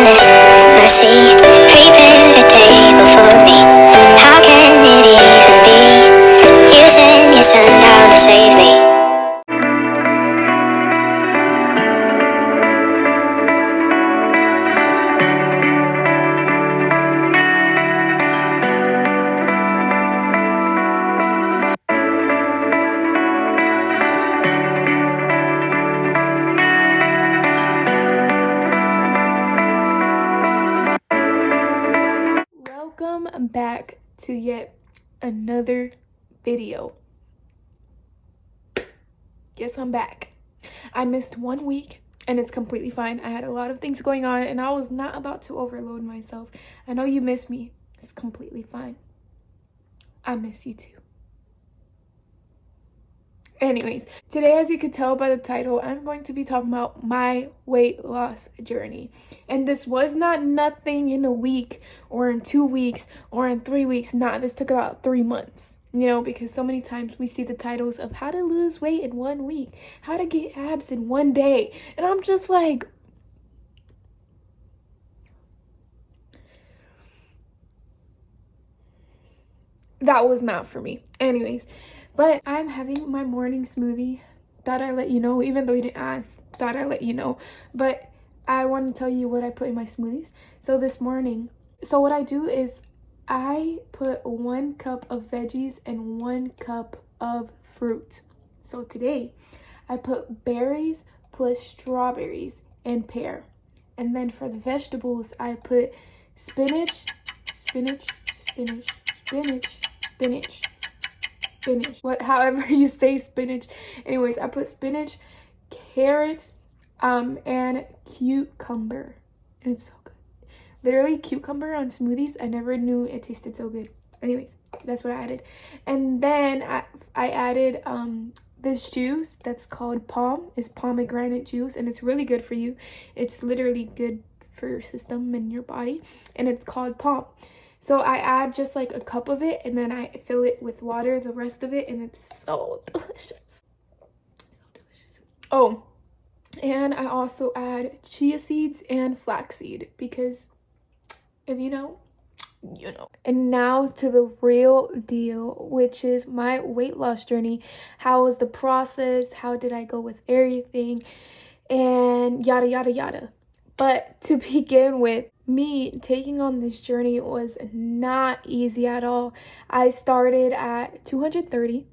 endless mercy. Prepare a table for me. How can it even be? You sent your son down to save me. Welcome back to yet another video. Guess I'm back. I missed 1 week and it's completely fine. I had a lot of things going on and I was not about to overload myself. I know you miss me. It's completely fine. I miss you too. Anyways, today, as you could tell by the title, I'm going to be talking about my weight loss journey. And this was not nothing in a week or in 2 weeks or in 3 weeks. Nah, this took about 3 months. You know, because so many times we see the titles of how to lose weight in 1 week, how to get abs in 1 day. And I'm just like, that was not for me. Anyways, but I'm having my morning smoothie. Thought I'd let you know, even though you didn't ask. Thought I'd let you know. But I want to tell you what I put in my smoothies. So this morning, what I do is I put 1 cup of veggies and 1 cup of fruit. So today, I put berries plus strawberries and pear. And then for the vegetables, I put spinach, spinach, spinach, spinach, spinach, however you say spinach. Anyways, I put spinach, carrots, and cucumber, and it's so good. Literally, cucumber on smoothies, I never knew it tasted so good. Anyways, that's what I added. And then I added this juice that's called POM. It's pomegranate juice, and it's really good for you. It's literally good for your system and your body, and it's called POM. So I add just like a cup of it, and then I fill it with water, the rest of it, and it's so delicious. So delicious. Oh, and I also add chia seeds and flaxseed, because if you know, you know. And now to the real deal, which is my weight loss journey. How was the process? How did I go with everything? And yada, yada, yada. But to begin with, me taking on this journey was not easy at all. I started at 230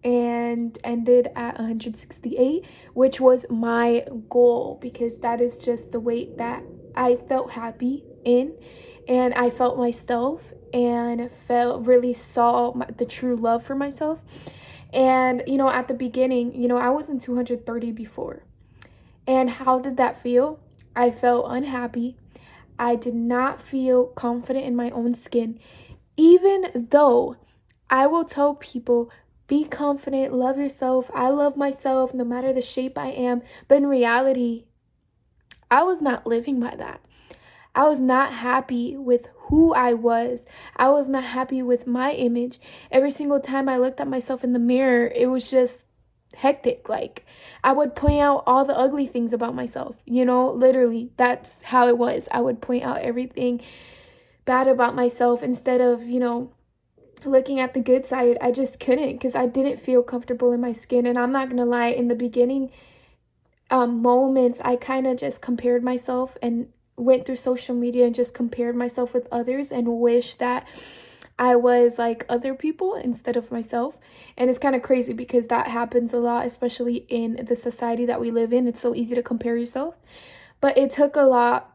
and ended at 168, which was my goal, because that is just the weight that I felt happy in, and I felt myself and really saw the true love for myself. And you know, at the beginning, you know, I was in 230 before. And how did that feel? I felt unhappy. I did not feel confident in my own skin, even though I will tell people, be confident, love yourself. I love myself no matter the shape I am. But in reality, I was not living by that. I was not happy with who I was. I was not happy with my image. Every single time I looked at myself in the mirror, it was just hectic. Like, I would point out all the ugly things about myself, you know, literally. That's how it was. I would point out everything bad about myself instead of, you know, looking at the good side. I just couldn't, because I didn't feel comfortable in my skin. And I'm not gonna lie, in the beginning moments, I kind of just compared myself and went through social media and just compared myself with others and wished that I was like other people instead of myself. And it's kind of crazy, because that happens a lot, especially in the society that we live in. It's so easy to compare yourself. But it took a lot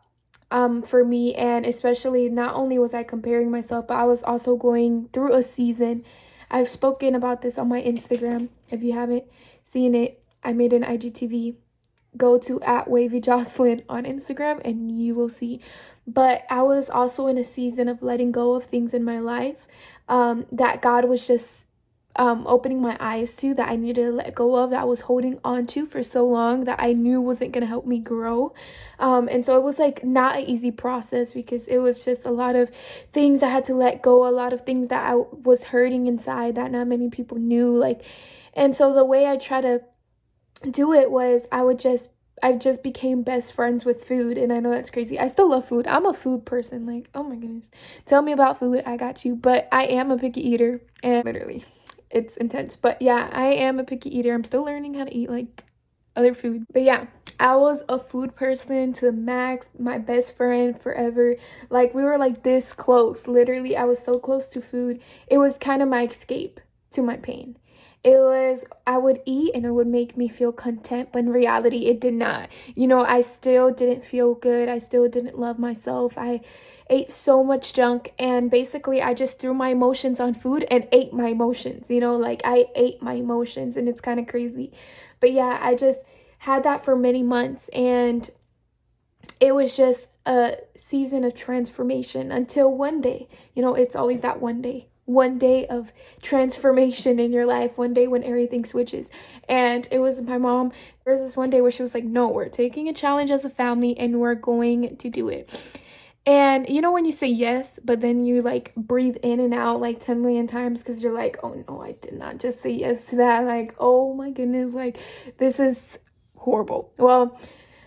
for me, and especially, not only was I comparing myself, but I was also going through a season. I've spoken about this on my Instagram. If you haven't seen it, I made an IGTV. Go to @WavyJocelyn on Instagram and you will see. But I was also in a season of letting go of things in my life that God was just opening my eyes to, that I needed to let go of, that I was holding on to for so long, that I knew wasn't going to help me grow. And so it was like not an easy process, because it was just a lot of things I had to let go, a lot of things that I was hurting inside that not many people knew. And so the way I try to do it was, I would just I just became best friends with food. And I know that's crazy. I still love food. I'm a food person. Like, oh my goodness. Tell me about food. I got you. But I am a picky eater. And literally, it's intense. But yeah, I am a picky eater. I'm still learning how to eat like other food. But yeah, I was a food person to the max. My best friend forever. Like, we were like this close. Literally, I was so close to food. It was kind of my escape to my pain. It was, I would eat and it would make me feel content, but in reality, it did not. You know, I still didn't feel good. I still didn't love myself. I ate so much junk, and basically I just threw my emotions on food and ate my emotions. You know, like I ate my emotions, and it's kind of crazy. But yeah, I just had that for many months, and it was just a season of transformation until one day. You know, it's always that one day of transformation in your life, one day when everything switches. And it was my mom. There was this one day where she was like, no, we're taking a challenge as a family and we're going to do it. And you know when you say yes, but then you like breathe in and out like 10 million times because you're like, oh no, I did not just say yes to that. Like, oh my goodness, like this is horrible. Well,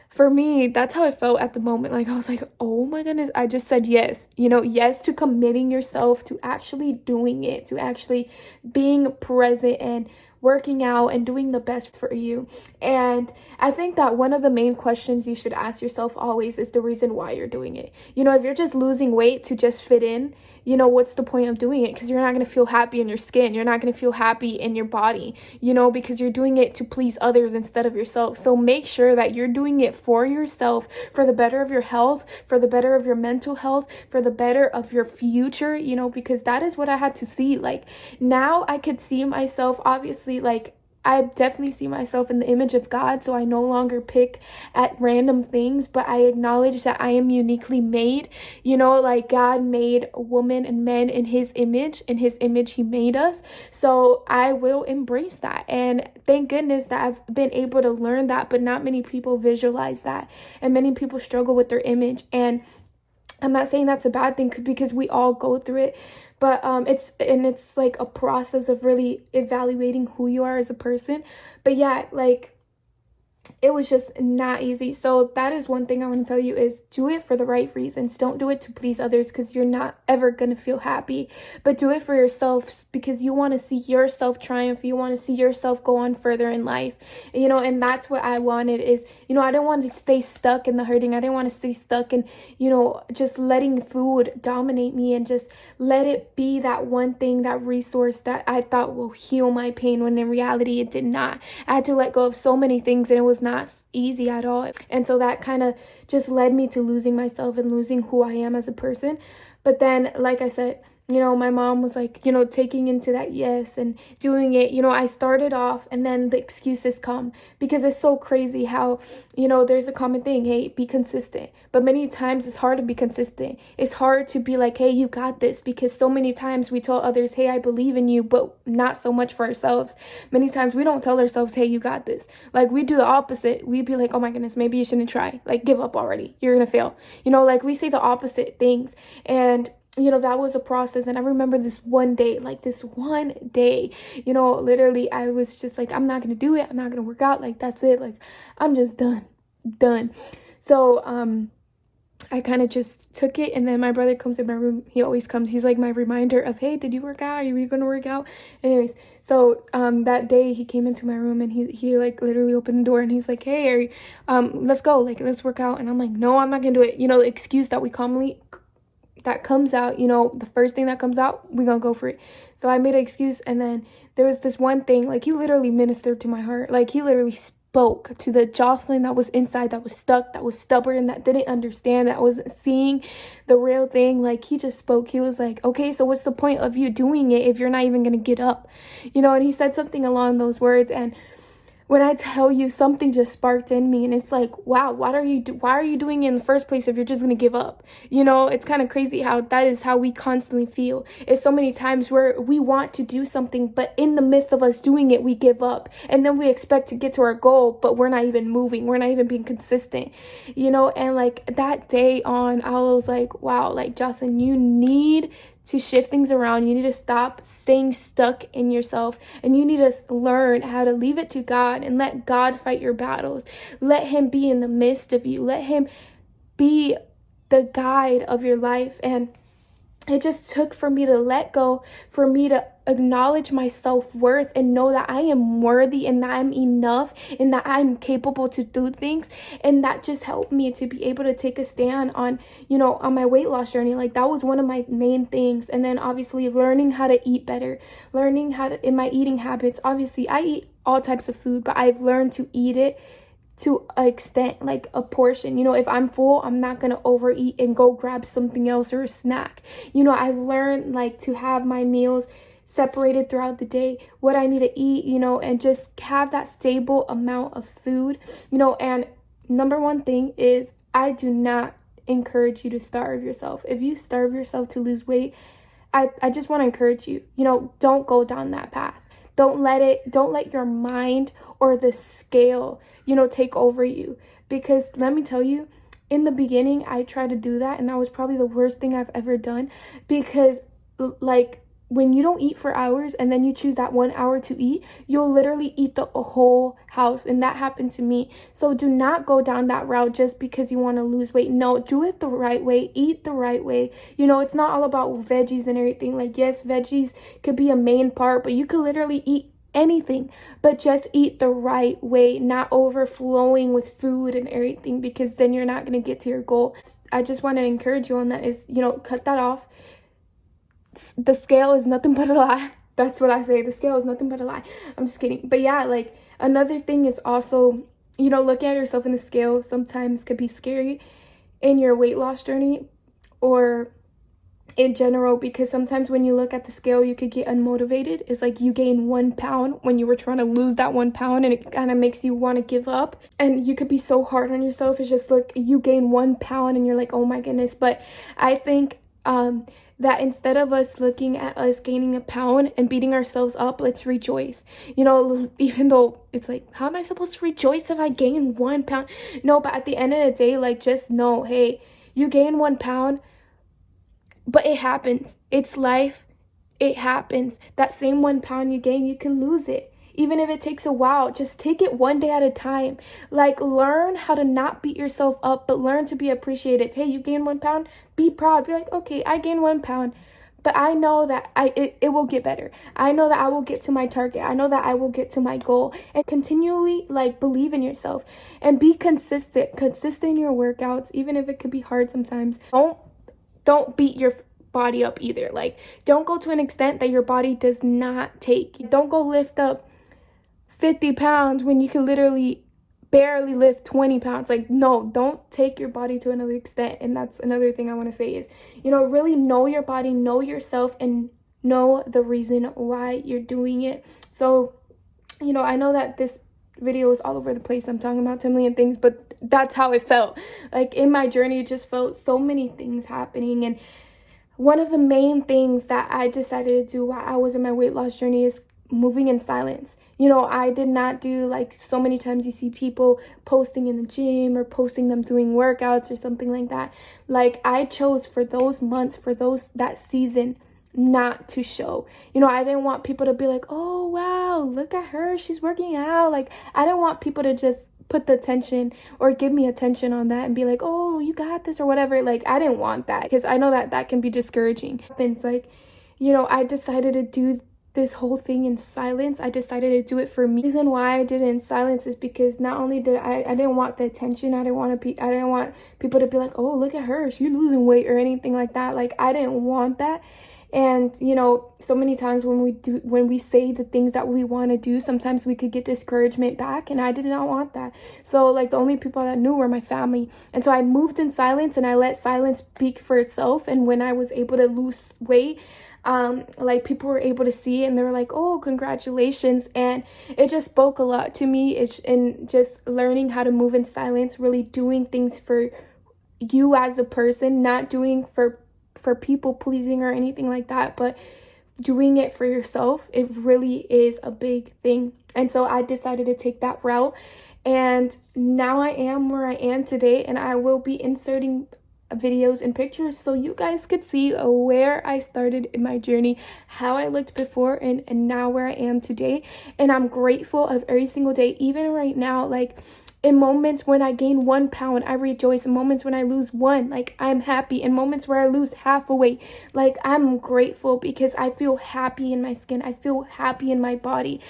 for me, that's how I felt at the moment. Like, I was like, oh my goodness, I just said yes. You know, yes to committing yourself to actually doing it, to actually being present and working out and doing the best for you. And I think that one of the main questions you should ask yourself always is the reason why you're doing it. You know, if you're just losing weight to just fit in, you know, what's the point of doing it? Because you're not going to feel happy in your skin. You're not going to feel happy in your body, you know, because you're doing it to please others instead of yourself. So make sure that you're doing it for yourself, for the better of your health, for the better of your mental health, for the better of your future, you know, because that is what I had to see. Like, now I could see myself, obviously, like, I definitely see myself in the image of God, so I no longer pick at random things, but I acknowledge that I am uniquely made. You know, like God made women and men in his image. In his image, he made us. So I will embrace that. And thank goodness that I've been able to learn that, but not many people visualize that. And many people struggle with their image. And I'm not saying that's a bad thing because we all go through it. But it's like a process of really evaluating who you are as a person. But yeah, like, it was just not easy. So that is one thing I want to tell you is do it for the right reasons. Don't do it to please others because you're not ever going to feel happy. But do it for yourself because you want to see yourself triumph. You want to see yourself go on further in life. You know, and that's what I wanted is, you know, I didn't want to stay stuck in the hurting. I didn't want to stay stuck in, you know, just letting food dominate me and just let it be that one thing, that resource that I thought will heal my pain when in reality it did not. I had to let go of so many things and it was not easy at all. And so that kind of just led me to losing myself and losing who I am as a person. But then, like I said, you know, my mom was like, you know, taking into that yes and doing it. You know, I started off and then the excuses come because it's so crazy how, you know, there's a common thing, hey, be consistent. But many times it's hard to be consistent. It's hard to be like, hey, you got this, because so many times we tell others, hey, I believe in you, but not so much for ourselves. Many times we don't tell ourselves, hey, you got this. Like, we do the opposite. We'd be like, oh my goodness, maybe you shouldn't try. Like, give up already. You're going to fail. You know, like we say the opposite things. And you know, that was a process. And I remember this one day, you know, literally I was just like, I'm not going to do it. I'm not going to work out. Like, that's it. Like, I'm just done. So, I kind of just took it. And then my brother comes in my room. He always comes. He's like my reminder of, hey, did you work out? Are you going to work out? Anyways, so that day he came into my room and he like literally opened the door and he's like, hey, let's go. Like, let's work out. And I'm like, no, I'm not going to do it. You know, the excuse that that comes out, you know, the first thing that comes out, we're gonna go for it. So I made an excuse, and then there was this one thing, like, he literally ministered to my heart. Like, he literally spoke to the Jocelyn that was inside, that was stuck, that was stubborn, that didn't understand, that wasn't seeing the real thing. Like, he just spoke. He was like, okay, so what's the point of you doing it if you're not even gonna get up? You know, and he said something along those words, and when I tell you, something just sparked in me, and it's like, wow, why are you doing it in the first place if you're just going to give up? You know, it's kind of crazy how that is how we constantly feel. It's so many times where we want to do something, but in the midst of us doing it, we give up. And then we expect to get to our goal, but we're not even moving. We're not even being consistent, you know? And like that day on, I was like, wow, like, Jocelyn, you need to shift things around. You need to stop staying stuck in yourself, and you need to learn how to leave it to God and let God fight your battles. Let him be in the midst of you. Let him be the guide of your life. And it just took for me to let go, for me to acknowledge my self-worth and know that I am worthy and that I'm enough and that I'm capable to do things. And that just helped me to be able to take a stand on, on my weight loss journey. Like, that was one of my main things. And then obviously learning how to eat better, learning how to, in my eating habits, obviously I eat all types of food, but I've learned to eat it to an extent, like a portion. If I'm full, I'm not gonna overeat and go grab something else or a snack. I've learned like to have my meals separated throughout the day, what I need to eat, and just have that stable amount of food, and number one thing is, I do not encourage you to starve yourself. If you starve yourself to lose weight, I just want to encourage you, don't go down that path. Don't let your mind or the scale, take over you. Because let me tell you, in the beginning, I tried to do that, and that was probably the worst thing I've ever done. Because like, when you don't eat for hours and then you choose that 1 hour to eat, you'll literally eat the whole house. And that happened to me. So do not go down that route just because you want to lose weight. No, do it the right way. Eat the right way. It's not all about veggies and everything. Like, yes, veggies could be a main part, but you could literally eat anything, but just eat the right way, not overflowing with food and everything, because then you're not going to get to your goal. I just want to encourage you on that is, cut that off. The scale is nothing but a lie. That's what I say. The scale is nothing but a lie. I'm just kidding. But yeah, like, another thing is also, looking at yourself in the scale sometimes could be scary in your weight loss journey or in general, because sometimes when you look at the scale, you could get unmotivated. It's like you gain 1 pound when you were trying to lose that 1 pound, and it kind of makes you want to give up. And you could be so hard on yourself. It's just like you gain 1 pound and you're like, oh my goodness. But I think that instead of us looking at us gaining a pound and beating ourselves up, let's rejoice. Even though it's like, how am I supposed to rejoice if I gain 1 pound? No, but at the end of the day, like, just know, hey, you gain 1 pound, but it happens. It's life. It happens. That same 1 pound you gain, you can lose it. Even if it takes a while, just take it one day at a time. Like, learn how to not beat yourself up, but learn to be appreciative. Hey, you gain 1 pound, be proud. Be like, okay, I gained 1 pound, but I know that it will get better. I know that I will get to my target. I know that I will get to my goal. And continually, like, believe in yourself and be consistent in your workouts, even if it could be hard sometimes. Don't beat your body up either. Like, don't go to an extent that your body does not take. Don't go lift up 50 pounds when you can literally barely lift 20 pounds. Like, no, don't take your body to another extent. And that's another thing I want to say is, really know your body, know yourself, and know the reason why you're doing it. So, I know that this video is all over the place. I'm talking about 10 million things, but that's how it felt. Like, in my journey, it just felt so many things happening. And one of the main things that I decided to do while I was in my weight loss journey is moving in silence. I did not do, like, so many times you see people posting in the gym or posting them doing workouts or something like that. Like, I chose for those months, that season, not to show. I didn't want people to be like, oh wow, look at her, she's working out. Like, I didn't want people to just put the attention or give me attention on that and be like, oh, you got this or whatever. Like, I didn't want that, because I know that can be discouraging. It's like, I decided to do this whole thing in silence. I decided to do it for me. The reason why I did it in silence is because not only did I didn't want the attention. I didn't want people to be like, oh, look at her, she's losing weight or anything like that. Like, I didn't want that. And so many times when we say the things that we want to do, sometimes we could get discouragement back, and I did not want that. So, like, the only people that knew were my family. And so I moved in silence, and I let silence speak for itself. And when I was able to lose weight, like, people were able to see it, and they were like, oh, congratulations. And it just spoke a lot to me. And just learning how to move in silence, really doing things for you as a person, not doing for people pleasing or anything like that, but doing it for yourself. It really is a big thing. And so I decided to take that route, and now I am where I am today, and I will be inserting videos and pictures so you guys could see where I started in my journey, how I looked before and now where I am today. And I'm grateful of every single day, even right now. Like, in moments when I gain 1 pound, I rejoice. In moments when I lose 1, like, I'm happy. In moments where I lose half a weight, like, I'm grateful because I feel happy in my skin. I feel happy in my body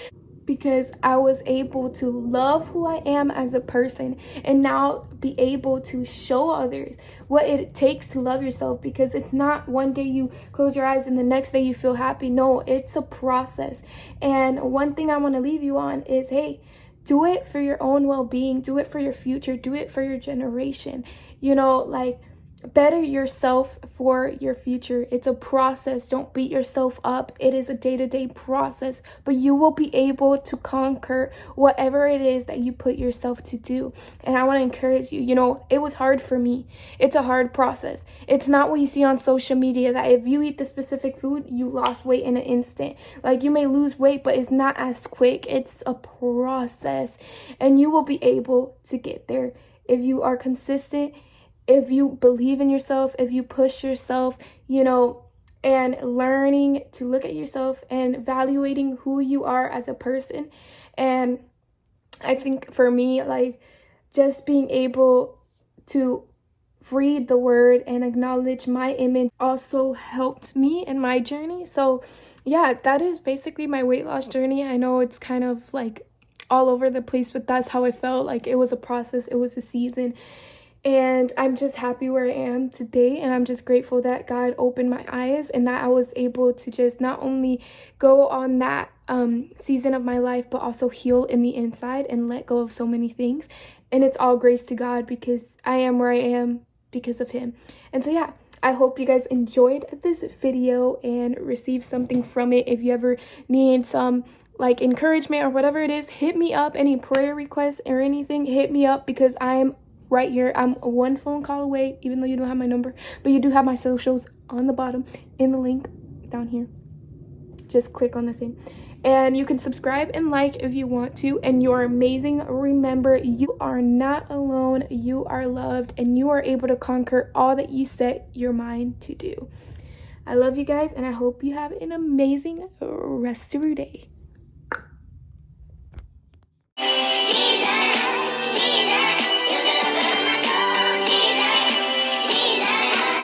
because I was able to love who I am as a person and now be able to show others what it takes to love yourself, because it's not one day you close your eyes and the next day you feel happy. No, it's a process. And one thing I want to leave you on is, hey, do it for your own well-being. Do it for your future. Do it for your generation. You know, like, better yourself for your future. It's a process. Don't beat yourself up. It is a day-to-day process, but you will be able to conquer whatever it is that you put yourself to do. And I want to encourage you. You know, it was hard for me. It's a hard process. It's not what you see on social media, that if you eat the specific food, you lost weight in an instant. Like, you may lose weight, but it's not as quick. It's a process, and you will be able to get there if you are consistent, if you believe in yourself, if you push yourself, you know, and learning to look at yourself and evaluating who you are as a person. And I think for me, like, just being able to read the word and acknowledge my image also helped me in my journey. So yeah, that is basically my weight loss journey. I know it's kind of like all over the place, but that's how I felt. Like, it was a process, it was a season. And I'm just happy where I am today, and I'm just grateful that God opened my eyes and that I was able to just not only go on that season of my life, but also heal in the inside and let go of so many things. And it's all grace to God, because I am where I am because of him. And so yeah, I hope you guys enjoyed this video and received something from it. If you ever need some like encouragement or whatever it is, hit me up. Any prayer requests or anything, hit me up, because I'm right here. I'm one phone call away, even though you don't have my number, but you do have my socials on the bottom in the link down here. Just click on the thing. And you can subscribe and like if you want to. And you're amazing. Remember, you are not alone. You are loved, and you are able to conquer all that you set your mind to do. I love you guys, and I hope you have an amazing rest of your day.